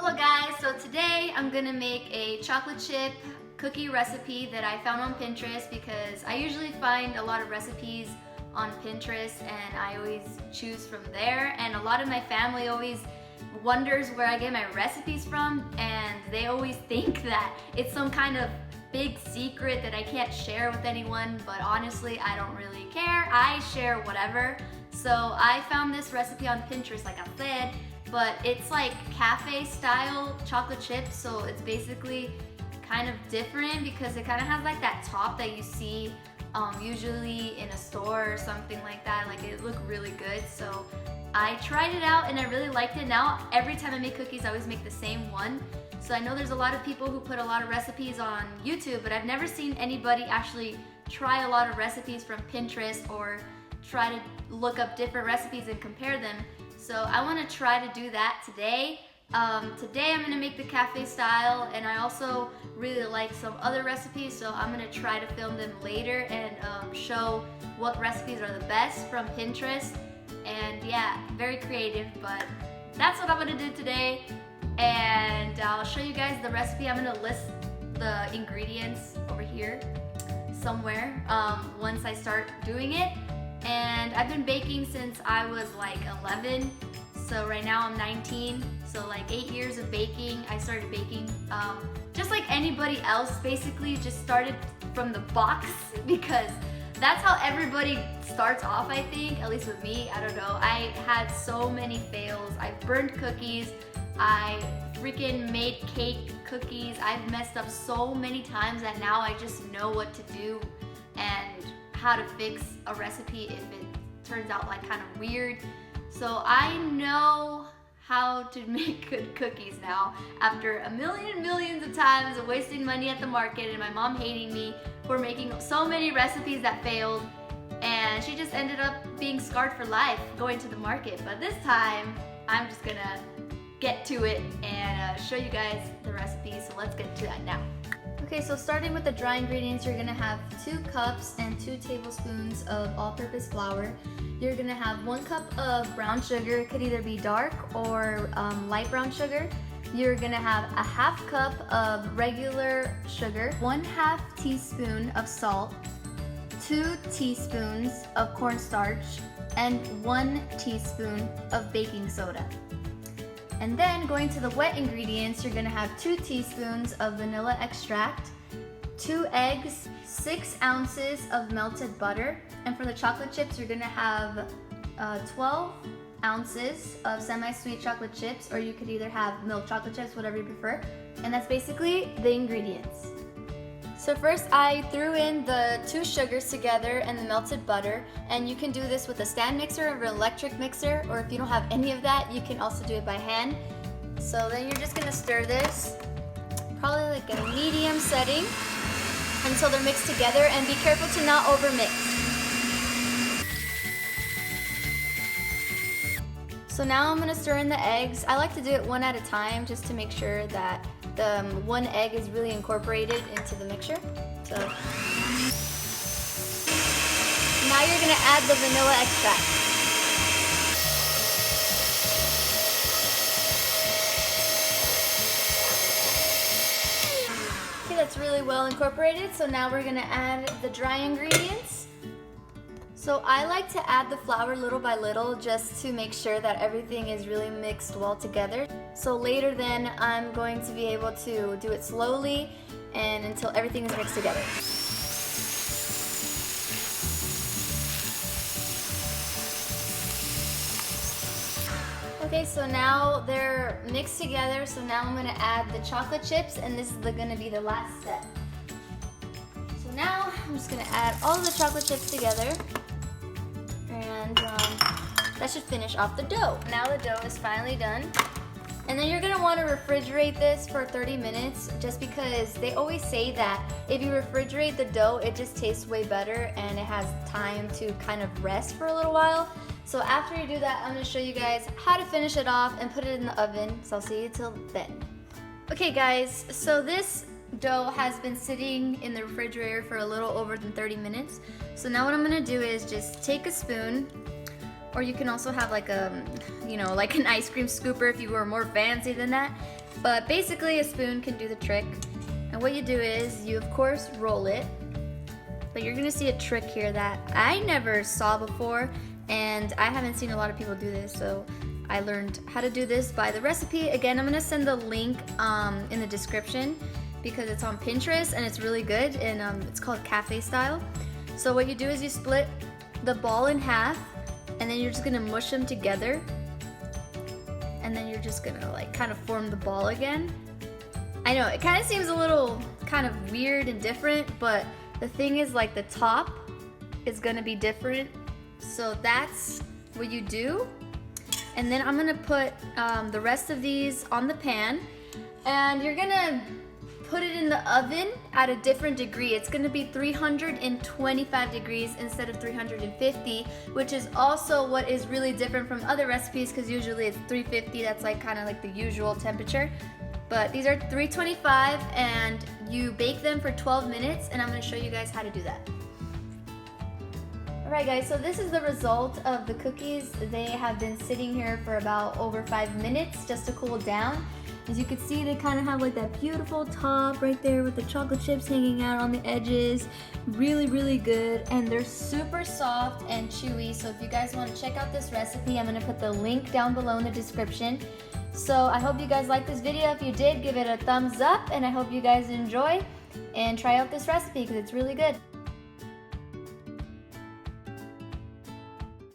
Hello guys, so today I'm gonna make a chocolate chip cookie recipe that I found on Pinterest because I usually find a lot of recipes on Pinterest and I always choose from there, and a lot of my family always wonders where I get my recipes from, and they always think that it's some kind of big secret that I can't share with anyone, but honestly I don't really care. I share whatever. So I found this recipe on Pinterest, like I said, but it's like cafe style chocolate chips, so it's basically kind of different because it kind of has like that top that you see usually in a store or something like that. Like it looked really good, so I tried it out and I really liked it. Now every time I make cookies I always make the same one. So I know there's a lot of people who put a lot of recipes on YouTube, but I've never seen anybody actually try a lot of recipes from Pinterest or try to look up different recipes and compare them. So I want to try to do that today. Today I'm going to make the cafe style, and I also really like some other recipes, so I'm going to try to film them later and show what recipes are the best from Pinterest. And yeah, very creative, but that's what I'm going to do today. And I'll show you guys the recipe. I'm going to list the ingredients over here somewhere once I start doing it. And I've been baking since I was like 11, so right now I'm 19, so like 8 years of baking. I started baking just like anybody else, basically just started from the box because that's how everybody starts off, I think, at least with me. I don't know, I had so many fails. I burned cookies, I freaking made cake cookies. I've messed up so many times that now I just know what to do and how to fix a recipe if it turns out like kind of weird. So I know how to make good cookies now after a millions of times of wasting money at the market and my mom hating me for making so many recipes that failed, and she just ended up being scarred for life going to the market. But this time I'm just gonna get to it and show you guys the recipe, so let's get to that now. Okay, so starting with the dry ingredients, you're gonna have 2 cups and 2 tablespoons of all-purpose flour. You're gonna have 1 cup of brown sugar. It could either be dark or light brown sugar. You're gonna have a 1/2 cup of regular sugar, 1/2 teaspoon of salt, 2 teaspoons of cornstarch, and 1 teaspoon of baking soda. And then going to the wet ingredients, you're gonna have 2 teaspoons of vanilla extract, 2 eggs, 6 ounces of melted butter, and for the chocolate chips, you're gonna have 12 ounces of semi-sweet chocolate chips, or you could either have milk chocolate chips, whatever you prefer. And that's basically the ingredients. So first I threw in the 2 sugars together and the melted butter, and you can do this with a stand mixer or an electric mixer, or if you don't have any of that, you can also do it by hand. So then you're just gonna stir this, probably like a medium setting, until they're mixed together, and be careful to not overmix. So now I'm gonna stir in the eggs. I like to do it one at a time just to make sure that the 1 egg is really incorporated into the mixture. So now you're gonna add the vanilla extract. Okay, that's really well incorporated. So now we're gonna add the dry ingredients. So I like to add the flour little by little just to make sure that everything is really mixed well together. So later then I'm going to be able to do it slowly and until everything is mixed together. Okay, so now they're mixed together, so now I'm gonna add the chocolate chips, and this is gonna be the last step. So now I'm just gonna add all the chocolate chips together. And that should finish off the dough. Now the dough is finally done. And then you're gonna wanna refrigerate this for 30 minutes just because they always say that if you refrigerate the dough, it just tastes way better and it has time to kind of rest for a little while. So after you do that, I'm gonna show you guys how to finish it off and put it in the oven. So I'll see you till then. Okay guys, so this dough has been sitting in the refrigerator for a little over than 30 minutes. So now what I'm gonna do is just take a spoon, or you can also have like a, like an ice cream scooper if you were more fancy than that. But basically a spoon can do the trick. And what you do is you of course roll it, but you're gonna see a trick here that I never saw before, and I haven't seen a lot of people do this, so I learned how to do this by the recipe. Again, I'm gonna send the link in the description because it's on Pinterest and it's really good, and it's called cafe style. So what you do is you split the ball in half, and then you're just gonna mush them together, and then you're just gonna like kind of form the ball again. I know it kind of seems a little kind of weird and different, but the thing is, like, the top is gonna be different. So that's what you do. And then I'm gonna put the rest of these on the pan, and you're gonna put it in the oven at a different degree. It's gonna be 325 degrees instead of 350, which is also what is really different from other recipes, because usually it's 350, that's like kind of like the usual temperature. But these are 325, and you bake them for 12 minutes, and I'm gonna show you guys how to do that. Alright guys, so this is the result of the cookies. They have been sitting here for about over 5 minutes just to cool down. As you can see, they kind of have like that beautiful top right there with the chocolate chips hanging out on the edges. Really, really good, and they're super soft and chewy. So if you guys want to check out this recipe, I'm gonna put the link down below in the description. So I hope you guys liked this video. If you did, give it a thumbs up, and I hope you guys enjoy and try out this recipe because it's really good.